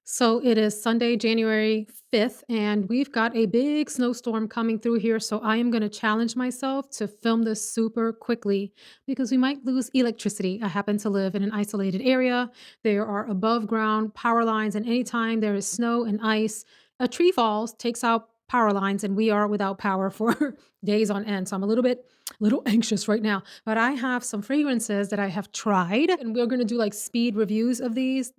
So it is Sunday, January 5th, and we've got a big snowstorm coming through here. So I am going to challenge myself to film this super quickly because we might lose electricity. I happen to live in an isolated area. There are above ground power lines, and anytime there is snow and ice, a tree falls, takes out power lines, and we are without power for days on end. So I'm a little anxious right now, but I have some fragrances that I have tried, and we're going to do like speed reviews of these.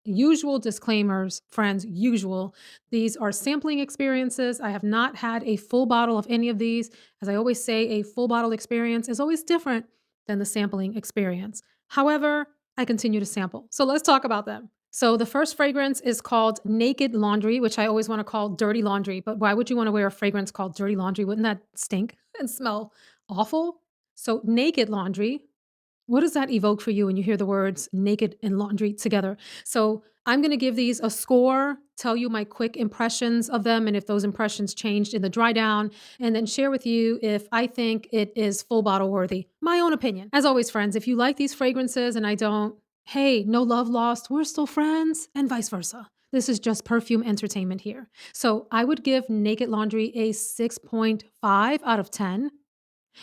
Usual disclaimers, friends, usual. These are sampling experiences. I have not had a full bottle of any of these. As I always say, a full bottle experience is always different than the sampling experience. However, I continue to sample. So let's talk about them. So the first fragrance is called Naked Laundry, which I always want to call Dirty Laundry. But why would you want to wear a fragrance called Dirty Laundry? Wouldn't that stink and smell awful? So Naked Laundry, what does that evoke for you when you hear the words naked and laundry together? So I'm going to give these a score, tell you my quick impressions of them, and if those impressions changed in the dry down, and then share with you if I think it is full bottle worthy. My own opinion. As always, friends, if you like these fragrances and I don't, hey, no love lost, we're still friends, and vice versa. This is just perfume entertainment here. So I would give Naked Laundry a 6.5 out of 10,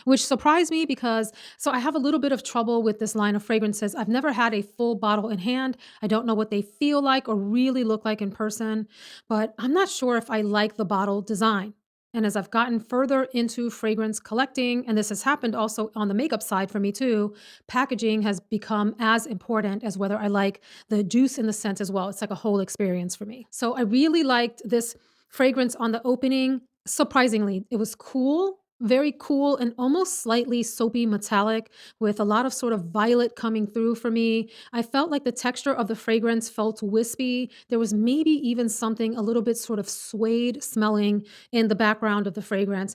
which surprised me because I have a little bit of trouble with this line of fragrances. I've never had a full bottle in hand. I don't know what they feel like or really look like in person, but I'm not sure if I like the bottle design. And as I've gotten further into fragrance collecting, and this has happened also on the makeup side for me too, packaging has become as important as whether I like the juice in the scent as well. It's like a whole experience for me. So I really liked this fragrance on the opening. Surprisingly, it was cool, very cool, and almost slightly soapy metallic with a lot of sort of violet coming through for me. I felt like the texture of the fragrance felt wispy. There was maybe even something a little bit sort of suede smelling in the background of the fragrance.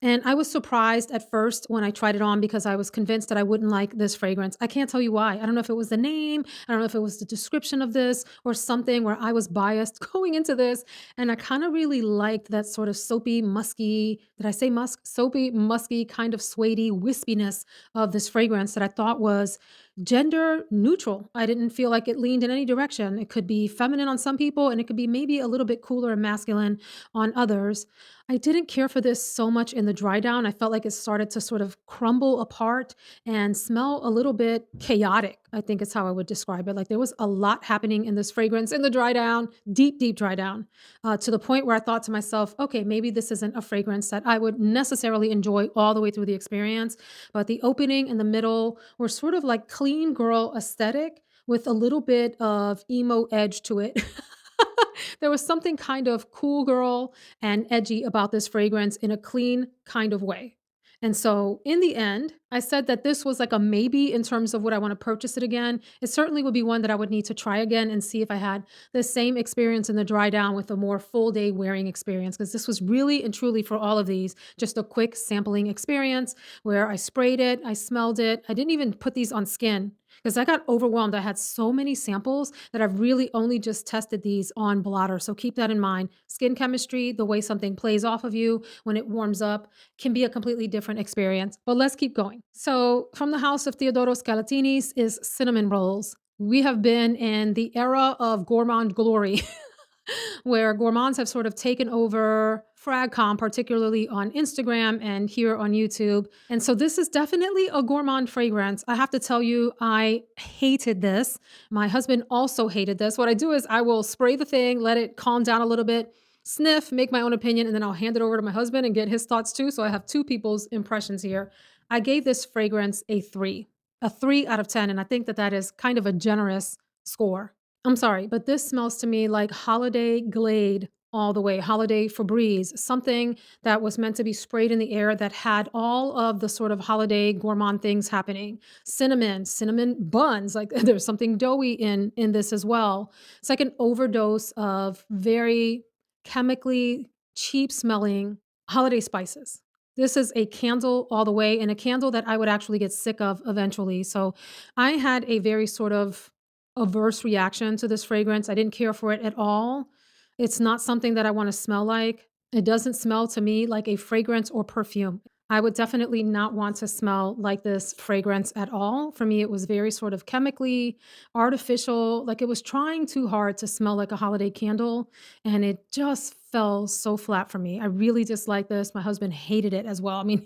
And I was surprised at first when I tried it on because I was convinced that I wouldn't like this fragrance. I can't tell you why. I don't know if it was the name, I don't know if it was the description of this or something where I was biased going into this. And I kind of really liked that sort of soapy, musky, did I say musk? Soapy, musky, kind of suedy wispiness of this fragrance that I thought was gender neutral. I didn't feel like it leaned in any direction. It could be feminine on some people and it could be maybe a little bit cooler and masculine on others. I didn't care for this so much in the dry down. I felt like it started to sort of crumble apart and smell a little bit chaotic, I think is how I would describe it. Like there was a lot happening in this fragrance in the dry down, deep, deep dry down, to the point where I thought to myself, okay, maybe this isn't a fragrance that I would necessarily enjoy all the way through the experience. But the opening and the middle were sort of like clean girl aesthetic with a little bit of emo edge to it. There was something kind of cool girl and edgy about this fragrance in a clean kind of way. And so in the end, I said that this was like a maybe in terms of would I want to purchase it again. It certainly would be one that I would need to try again and see if I had the same experience in the dry down with a more full day wearing experience. Because this was really and truly for all of these just a quick sampling experience where I sprayed it, I smelled it. I didn't even put these on skin because I got overwhelmed. I had so many samples that I've really only just tested these on blotter. So keep that in mind. Skin chemistry, the way something plays off of you when it warms up, can be a completely different experience. But let's keep going. So, from the house of Theodoros Kalotinis is cinnamon rolls. We have been in the era of gourmand glory where gourmands have sort of taken over fragcom, particularly on Instagram and here on YouTube. And so this is definitely a gourmand fragrance. I have to tell you, I hated this. My husband also hated this. What I do is I will spray the thing, let it calm down a little bit, sniff, make my own opinion, and then I'll hand it over to my husband and get his thoughts too. So I have two people's impressions here. I gave this fragrance a 3 out of 10. And I think that that is kind of a generous score. I'm sorry, but this smells to me like holiday Glade all the way, holiday Febreze, something that was meant to be sprayed in the air that had all of the sort of holiday gourmand things happening. Cinnamon buns, like there's something doughy in this as well. It's like an overdose of very chemically cheap smelling holiday spices. This is a candle all the way and a candle that I would actually get sick of eventually. So I had a very sort of averse reaction to this fragrance. I didn't care for it at all. It's not something that I wanna smell like. It doesn't smell to me like a fragrance or perfume. I would definitely not want to smell like this fragrance at all. For me, it was very sort of chemically artificial. Like it was trying too hard to smell like a holiday candle, and it just fell so flat for me. I really dislike this. My husband hated it as well. I mean,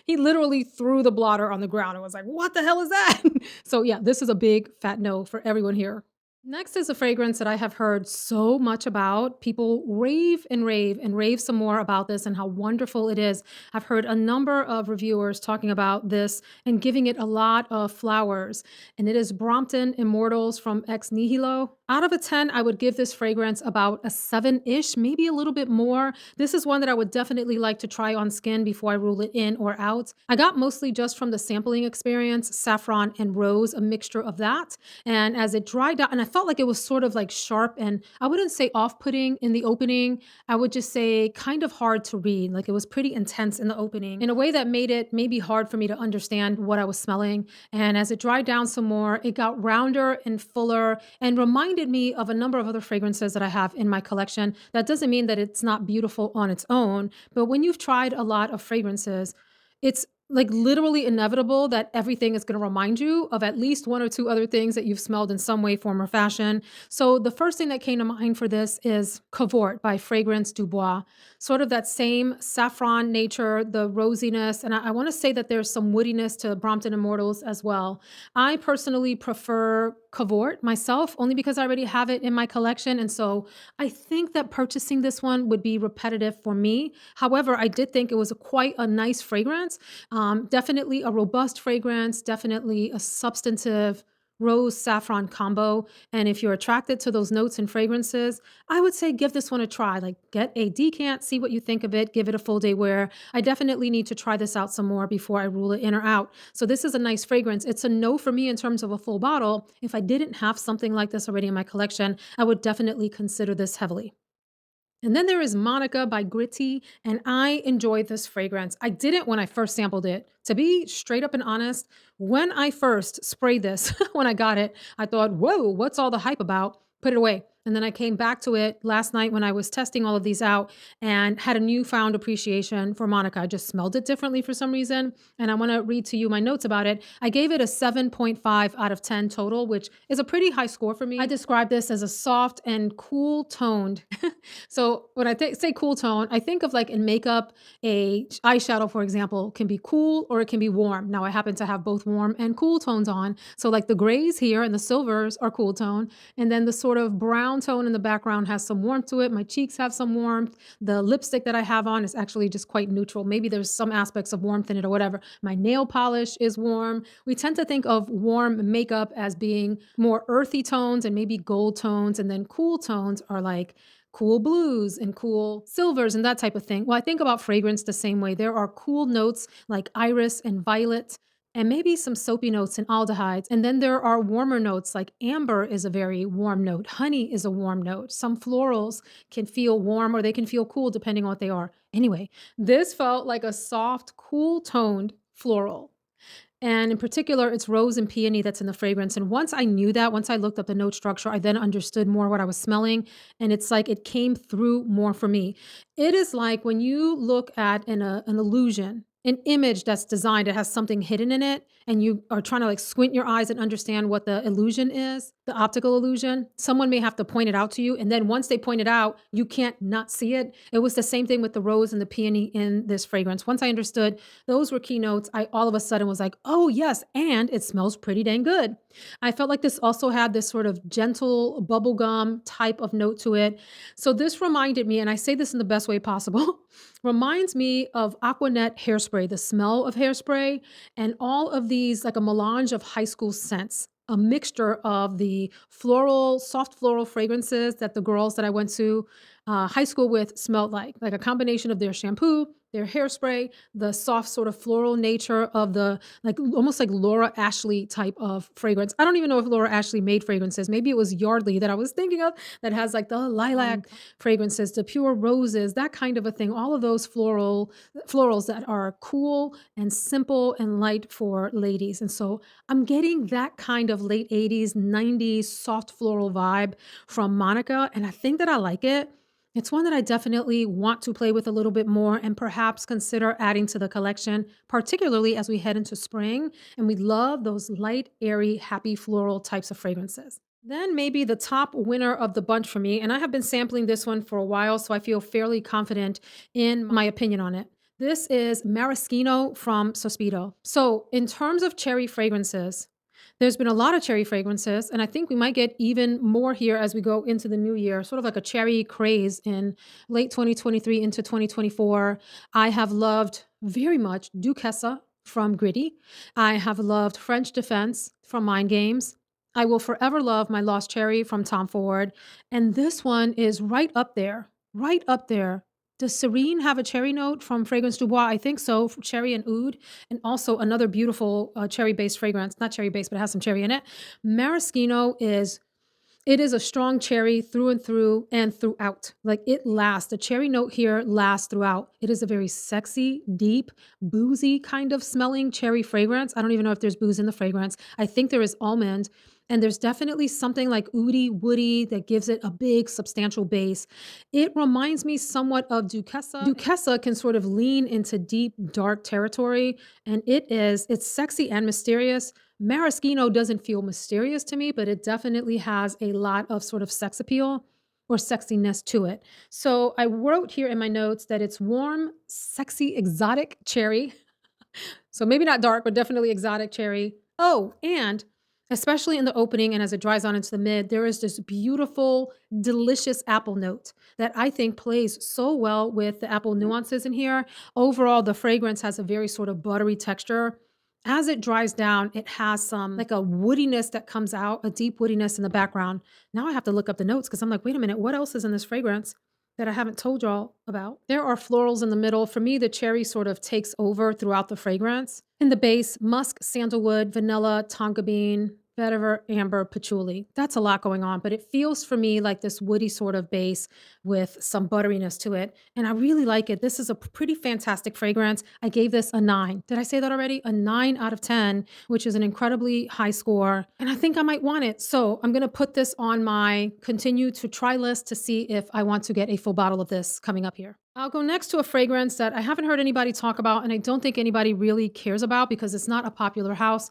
he literally threw the blotter on the ground and was like, "What the hell is that?" So yeah, this is a big fat no for everyone here. Next is a fragrance that I have heard so much about. People rave and rave and rave some more about this and how wonderful it is. I've heard a number of reviewers talking about this and giving it a lot of flowers. And it is Brompton Immortals from Ex Nihilo. Out of a 10, I would give this fragrance about a 7-ish, maybe a little bit more. This is one that I would definitely like to try on skin before I rule it in or out. I got mostly just from the sampling experience, saffron and rose, a mixture of that. And as it dried out, and I felt like it was sort of like sharp and I wouldn't say off putting in the opening. I would just say kind of hard to read. Like it was pretty intense in the opening in a way that made it maybe hard for me to understand what I was smelling. And as it dried down some more, it got rounder and fuller and reminded me of a number of other fragrances that I have in my collection. That doesn't mean that it's not beautiful on its own, but when you've tried a lot of fragrances, it's like literally inevitable that everything is going to remind you of at least one or two other things that you've smelled in some way, form, or fashion. So the first thing that came to mind for this is Cavort by Fragrance Du Bois. Sort of that same saffron nature, the rosiness, and I want to say that there's some woodiness to Brompton Immortals as well. I personally prefer Cavort myself, only because I already have it in my collection, and so I think that purchasing this one would be repetitive for me. However, I did think it was quite a nice fragrance, definitely a robust fragrance, definitely a substantive rose saffron combo. And if you're attracted to those notes and fragrances, I would say give this one a try. Like get a decant, see what you think of it, give it a full day wear. I definitely need to try this out some more before I rule it in or out. So this is a nice fragrance. It's a no for me in terms of a full bottle. If I didn't have something like this already in my collection, I would definitely consider this heavily. And then there is Monica by Gritti, and I enjoyed this fragrance. I didn't when I first sampled it. To be straight up and honest, when I first sprayed this, when I got it, I thought, whoa, what's all the hype about? Put it away. And then I came back to it last night when I was testing all of these out and had a newfound appreciation for Monica. I just smelled it differently for some reason. And I want to read to you my notes about it. I gave it a 7.5 out of 10 total, which is a pretty high score for me. I describe this as a soft and cool toned. So when I say cool tone, I think of like in makeup, a eyeshadow, for example, can be cool or it can be warm. Now I happen to have both warm and cool tones on. So like the grays here and the silvers are cool tone. And then the sort of brown tone in the background has some warmth to it. My cheeks have some warmth. The lipstick that I have on is actually just quite neutral. Maybe there's some aspects of warmth in it or whatever. My nail polish is warm. We tend to think of warm makeup as being more earthy tones and maybe gold tones. And then cool tones are like cool blues and cool silvers and that type of thing. Well, I think about fragrance the same way. There are cool notes like iris and violet, and maybe some soapy notes and aldehydes. And then there are warmer notes like amber is a very warm note. Honey is a warm note. Some florals can feel warm or they can feel cool depending on what they are. Anyway, this felt like a soft, cool toned floral. And in particular, it's rose and peony that's in the fragrance. And once I knew that, once I looked up the note structure, I then understood more what I was smelling. And it's like it came through more for me. It is like when you look at an illusion, an image that's designed, it has something hidden in it, and you are trying to like squint your eyes and understand what the illusion is, the optical illusion. Someone may have to point it out to you. And then once they point it out, you can't not see it. It was the same thing with the rose and the peony in this fragrance. Once I understood those were keynotes, I all of a sudden was like, oh, yes, and it smells pretty dang good. I felt like this also had this sort of gentle bubblegum type of note to it. So this reminded me, and I say this in the best way possible, reminds me of Aquanet hairspray, the smell of hairspray, and all of these, like a melange of high school scents. A mixture of the floral, soft floral fragrances that the girls that I went to high school with smelled like a combination of their shampoo, their hairspray, the soft sort of floral nature of the like almost like Laura Ashley type of fragrance. I don't even know if Laura Ashley made fragrances. Maybe it was Yardley that I was thinking of that has like the lilac fragrances, the pure roses, that kind of a thing. All of those florals that are cool and simple and light for ladies. And so I'm getting that kind of late 80s, 90s soft floral vibe from Monica, and I think that I like it. It's one that I definitely want to play with a little bit more and perhaps consider adding to the collection, particularly as we head into spring and we love those light, airy, happy floral types of fragrances. Then maybe the top winner of the bunch for me, and I have been sampling this one for a while, so I feel fairly confident in my opinion on it. This is Maraschino from Sospiro. So, in terms of cherry fragrances, there's been a lot of cherry fragrances, and I think we might get even more here as we go into the new year, sort of like a cherry craze in late 2023 into 2024. I have loved very much Duchessa from Gritti. I have loved French Defense from Mind Games. I will forever love my Lost Cherry from Tom Ford. And this one is right up there, right up there. Does Serene have a cherry note from Fragrance Du Bois? I think so, cherry and oud, and also another beautiful cherry-based fragrance. Not cherry-based, but it has some cherry in it. Maraschino is it is a strong cherry through and throughout. Like it lasts. The cherry note here lasts throughout. It is a very sexy, deep, boozy kind of smelling cherry fragrance. I don't even know if there's booze in the fragrance. I think there is almond. And there's definitely something like oudy, woody that gives it a big, substantial base. It reminds me somewhat of Duchessa. Duchessa can sort of lean into deep, dark territory, and it's sexy and mysterious. Maraschino doesn't feel mysterious to me, but it definitely has a lot of sort of sex appeal or sexiness to it. So I wrote here in my notes that it's warm, sexy, exotic cherry. So maybe not dark, but definitely exotic cherry. Oh, and especially in the opening and as it dries on into the mid, there is this beautiful, delicious apple note that I think plays so well with the apple nuances in here. Overall, the fragrance has a very sort of buttery texture. As it dries down, it has some like a woodiness that comes out, a deep woodiness in the background. Now I have to look up the notes because I'm like, wait a minute, what else is in this fragrance that I haven't told y'all about? There are florals in the middle. For me, the cherry sort of takes over throughout the fragrance. In the base, musk, sandalwood, vanilla, tonka bean, vetiver, amber, patchouli. That's a lot going on, but it feels for me like this woody sort of base with some butteriness to it. And I really like it. This is a pretty fantastic fragrance. I gave this a 9. Did I say that already? A 9 out of 10, which is an incredibly high score. And I think I might want it. So I'm going to put this on my continue to try list to see if I want to get a full bottle of this coming up here. I'll go next to a fragrance that I haven't heard anybody talk about, and I don't think anybody really cares about because it's not a popular house.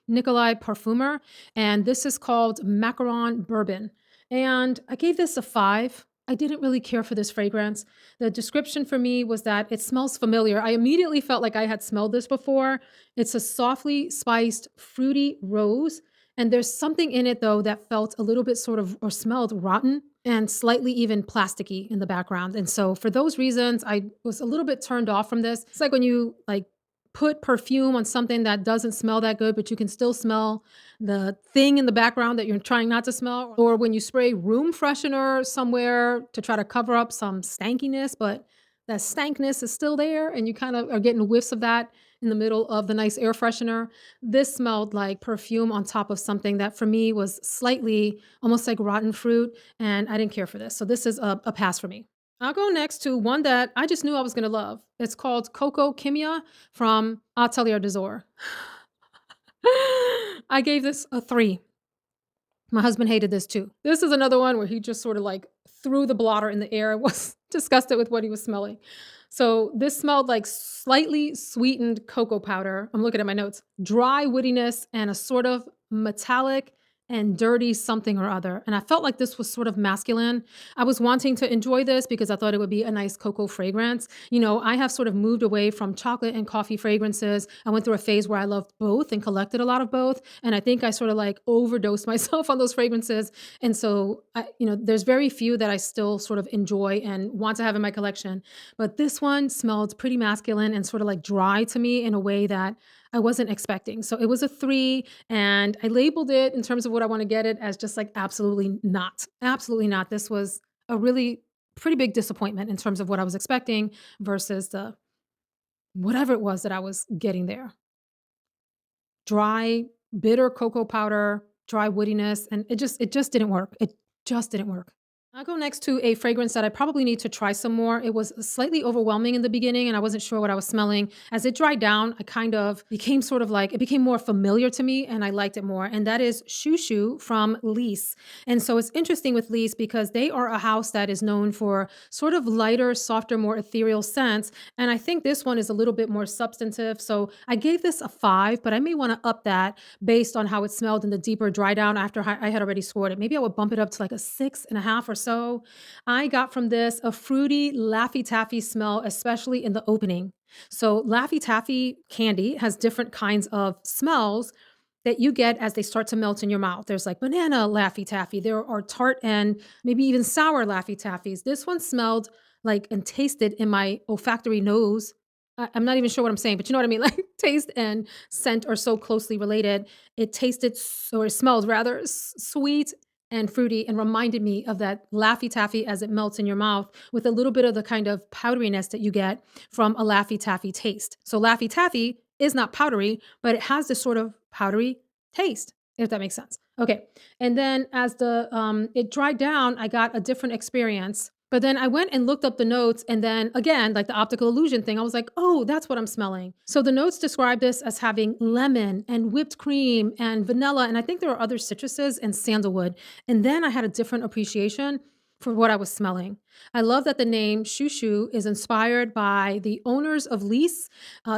Nicolai Parfumeur, and this is called Macaron Bourbon. And I gave this a 5. I didn't really care for this fragrance. The description for me was that it smells familiar. I immediately felt like I had smelled this before. It's a softly spiced, fruity rose. And there's something in it, though, that felt a little bit sort of, or smelled rotten and slightly even plasticky in the background. And so for those reasons, I was a little bit turned off from this. It's like when you like put perfume on something that doesn't smell that good, but you can still smell the thing in the background that you're trying not to smell, or when you spray room freshener somewhere to try to cover up some stankiness, but that stankness is still there and you kind of are getting whiffs of that in the middle of the nice air freshener. This smelled like perfume on top of something that for me was slightly almost like rotten fruit, and I didn't care for this. So this is a pass for me. I'll go next to one that I just knew I was gonna love. It's called Coco Kimiya from Atelier des Ors. I gave this a 3. My husband hated this too. This is another one where he just sort of like threw the blotter in the air, was disgusted with what he was smelling. So this smelled like slightly sweetened cocoa powder. I'm looking at my notes. Dry woodiness and a sort of metallic and dirty something or other. And I felt like this was sort of masculine. I was wanting to enjoy this because I thought it would be a nice cocoa fragrance. You know, I have sort of moved away from chocolate and coffee fragrances. I went through a phase where I loved both and collected a lot of both. And I think I sort of like overdosed myself on those fragrances. And so, there's very few that I still sort of enjoy and want to have in my collection. But this one smelled pretty masculine and sort of like dry to me in a way that I wasn't expecting. So it was a 3, and I labeled it in terms of what I want to get it as just like absolutely not. Absolutely not. This was a really pretty big disappointment in terms of what I was expecting versus the whatever it was that I was getting there. Dry, bitter cocoa powder, dry woodiness, and it just didn't work. It just didn't work. I'll go next to a fragrance that I probably need to try some more. It was slightly overwhelming in the beginning and I wasn't sure what I was smelling. As it dried down, I kind of became sort of like, it became more familiar to me and I liked it more. And that is Choux Choux from Liis. And so it's interesting with Liis because they are a house that is known for sort of lighter, softer, more ethereal scents. And I think this one is a little bit more substantive. So I gave this a 5, but I may want to up that based on how it smelled in the deeper dry down after I had already scored it. Maybe I would bump it up to like a 6.5 or so. I got from this a fruity Laffy Taffy smell, especially in the opening. So Laffy Taffy candy has different kinds of smells that you get as they start to melt in your mouth. There's like banana Laffy Taffy. There are tart and maybe even sour Laffy Taffies. This one smelled like and tasted in my olfactory nose. I'm not even sure what I'm saying, but you know what I mean? Like taste and scent are so closely related. It tasted or it smelled rather sweet and fruity and reminded me of that Laffy Taffy as it melts in your mouth with a little bit of the kind of powderiness that you get from a Laffy Taffy taste. So Laffy Taffy is not powdery, but it has this sort of powdery taste, if that makes sense. Okay. And then as the it dried down, I got a different experience. But then I went and looked up the notes and then again, like the optical illusion thing, I was like, "Oh, that's what I'm smelling." So the notes describe this as having lemon and whipped cream and vanilla and I think there are other citruses and sandalwood. And then I had a different appreciation for what I was smelling. I love that the name Choux Choux is inspired by the owners of Liis.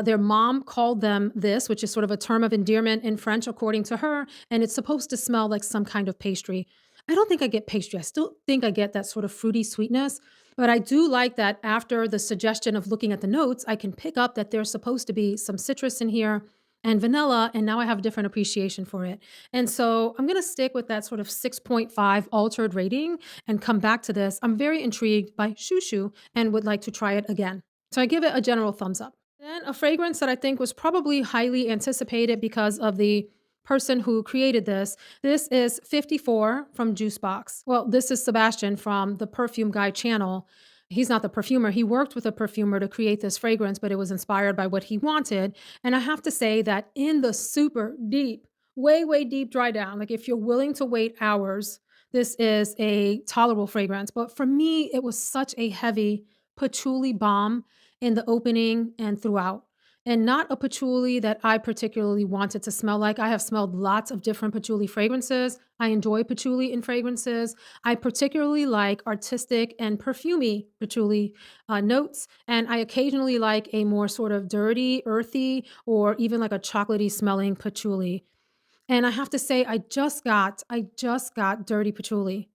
Their mom called them this, which is sort of a term of endearment in French, according to her, and it's supposed to smell like some kind of pastry. I don't think I get pastry. I still think I get that sort of fruity sweetness, but I do like that after the suggestion of looking at the notes, I can pick up that there's supposed to be some citrus in here and vanilla, and now I have a different appreciation for it. And so I'm going to stick with that sort of 6.5 altered rating and come back to this. I'm very intrigued by Choux Choux and would like to try it again. So I give it a general thumbs up. Then a fragrance that I think was probably highly anticipated because of the person who created this. This is 54 from Juicebox. Well, this is Sebastian from the Perfume Guy channel. He's not the perfumer. He worked with a perfumer to create this fragrance, but it was inspired by what he wanted. And I have to say that in the super deep, way, way deep dry down, like if you're willing to wait hours, this is a tolerable fragrance. But for me, it was such a heavy patchouli bomb in the opening and throughout. And not a patchouli that I particularly wanted to smell like. I have smelled lots of different patchouli fragrances. I enjoy patchouli in fragrances. I particularly like artistic and perfumey patchouli notes. And I occasionally like a more sort of dirty, earthy, or even like a chocolatey smelling patchouli. And I have to say, I just got dirty patchouli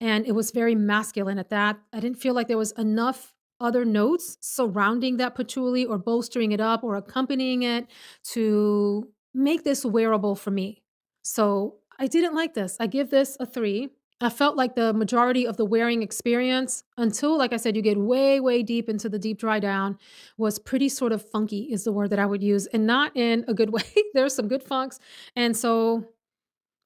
and it was very masculine at that. I didn't feel like there was enough other notes surrounding that patchouli or bolstering it up or accompanying it to make this wearable for me. So I didn't like this. I give this a 3. I felt like the majority of the wearing experience until, like I said, you get way, way deep into the deep dry down was pretty sort of funky is the word that I would use and not in a good way. There's some good funks. And so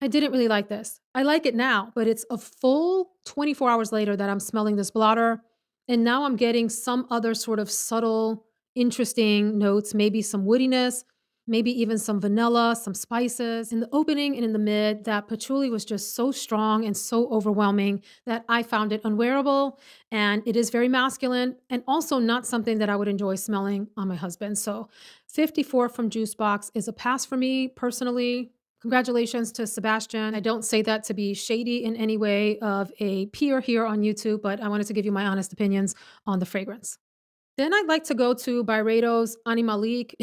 I didn't really like this. I like it now, but it's a full 24 hours later that I'm smelling this blotter. And now I'm getting some other sort of subtle, interesting notes, maybe some woodiness, maybe even some vanilla, some spices. In the opening and in the mid, that patchouli was just so strong and so overwhelming that I found it unwearable. And it is very masculine and also not something that I would enjoy smelling on my husband. So 54 from Juicebox is a pass for me personally. Congratulations to Sebastian. I don't say that to be shady in any way of a peer here on YouTube, but I wanted to give you my honest opinions on the fragrance. Then I'd like to go to Byredo's Anim Malik.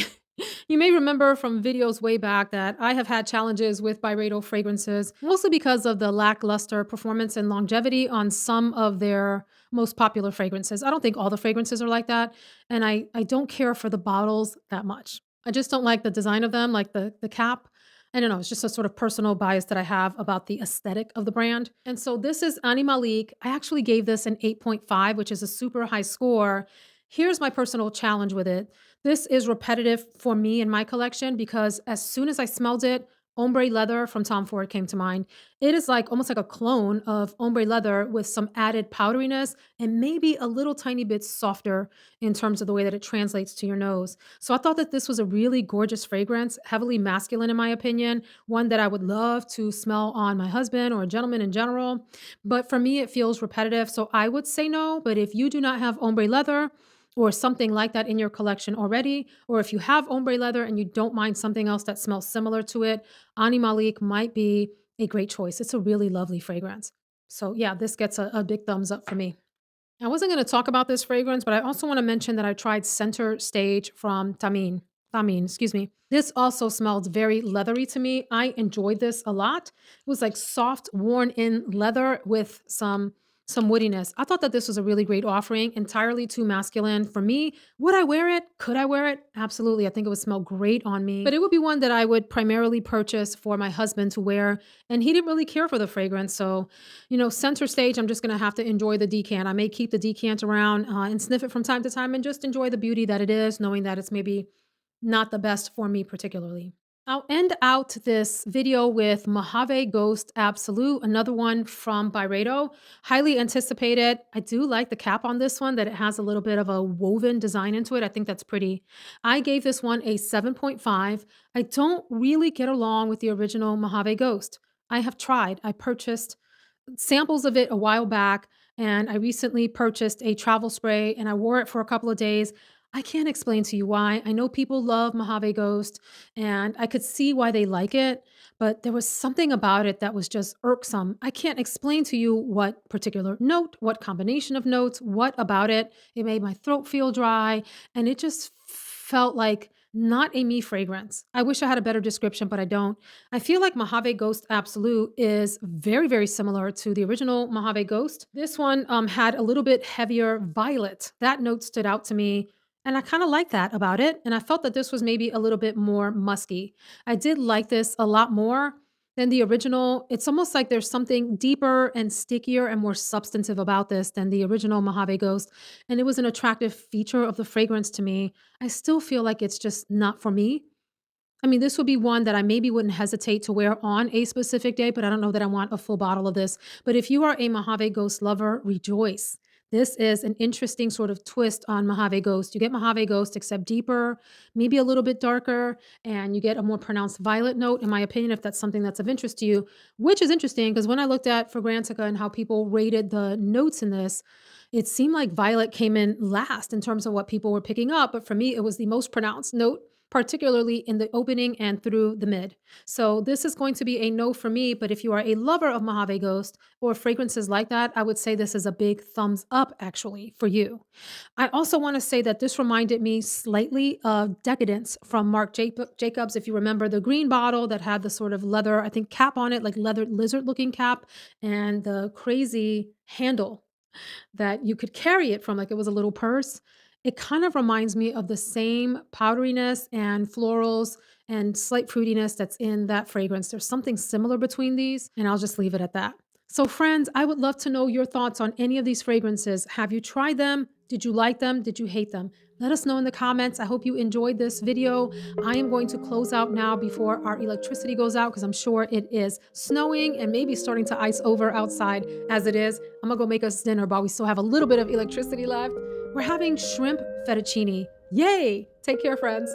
You may remember from videos way back that I have had challenges with Byredo fragrances, mostly because of the lackluster performance and longevity on some of their most popular fragrances. I don't think all the fragrances are like that, and I don't care for the bottles that much. I just don't like the design of them, like the cap. I don't know, it's just a sort of personal bias that I have about the aesthetic of the brand. And so this is Anim Malik. I actually gave this an 8.5, which is a super high score. Here's my personal challenge with it. This is repetitive for me in my collection because as soon as I smelled it, Ombre Leather from Tom Ford came to mind. It is like almost like a clone of Ombre Leather with some added powderiness and maybe a little tiny bit softer in terms of the way that it translates to your nose. So I thought that this was a really gorgeous fragrance, heavily masculine in my opinion, one that I would love to smell on my husband or a gentleman in general. But for me, it feels repetitive. So I would say no. But if you do not have Ombre Leather, or something like that in your collection already, or if you have ombre leather and you don't mind something else that smells similar to it, Anim Malik might be a great choice. It's a really lovely fragrance. So yeah, this gets a big thumbs up for me. I wasn't going to talk about this fragrance, but I also want to mention that I tried Center Stage from Tamin, excuse me. This also smelled very leathery to me. I enjoyed this a lot. It was like soft, worn-in leather with some woodiness. I thought that this was a really great offering, entirely too masculine for me. Would I wear it? Could I wear it? Absolutely. I think it would smell great on me. But it would be one that I would primarily purchase for my husband to wear, and he didn't really care for the fragrance, so center stage, I'm just gonna have to enjoy the decant. I may keep the decant around and sniff it from time to time and just enjoy the beauty that it is, knowing that it's maybe not the best for me particularly. I'll end out this video with Mojave Ghost Absolu, another one from Byredo. Highly anticipated. I do like the cap on this one, that it has a little bit of a woven design into it. I think that's pretty. I gave this one a 7.5. I don't really get along with the original Mojave Ghost. I have tried. I purchased samples of it a while back, and I recently purchased a travel spray and I wore it for a couple of days. I can't explain to you why. I know people love Mojave Ghost and I could see why they like it, but there was something about it that was just irksome. I can't explain to you what particular note, what combination of notes, what about it. It made my throat feel dry and it just felt like not a me fragrance. I wish I had a better description, but I don't. I feel like Mojave Ghost Absolute is very, very similar to the original Mojave Ghost. This one had a little bit heavier violet. That note stood out to me. And I kind of like that about it. And I felt that this was maybe a little bit more musky. I did like this a lot more than the original. It's almost like there's something deeper and stickier and more substantive about this than the original Mojave Ghost. And it was an attractive feature of the fragrance to me. I still feel like it's just not for me. I mean, this would be one that I maybe wouldn't hesitate to wear on a specific day, but I don't know that I want a full bottle of this. But if you are a Mojave Ghost lover, rejoice. This is an interesting sort of twist on Mojave Ghost. You get Mojave Ghost, except deeper, maybe a little bit darker, and you get a more pronounced violet note, in my opinion, if that's something that's of interest to you, which is interesting because when I looked at Fragrantica and how people rated the notes in this, it seemed like violet came in last in terms of what people were picking up. But for me, it was the most pronounced note, particularly in the opening and through the mid. So this is going to be a no for me, but if you are a lover of Mojave Ghost or fragrances like that, I would say this is a big thumbs up actually for you. I also want to say that this reminded me slightly of Decadence from Jacobs. If you remember the green bottle that had the sort of leather, I think, cap on it, like leather lizard looking cap, and the crazy handle that you could carry it from, like it was a little purse. It kind of reminds me of the same powderiness and florals and slight fruitiness that's in that fragrance. There's something similar between these, and I'll just leave it at that. So, friends, I would love to know your thoughts on any of these fragrances. Have you tried them? Did you like them? Did you hate them? Let us know in the comments. I hope you enjoyed this video. I am going to close out now before our electricity goes out because I'm sure it is snowing and maybe starting to ice over outside as it is. I'm gonna go make us dinner, but we still have a little bit of electricity left. We're having shrimp fettuccine. Yay! Take care, friends.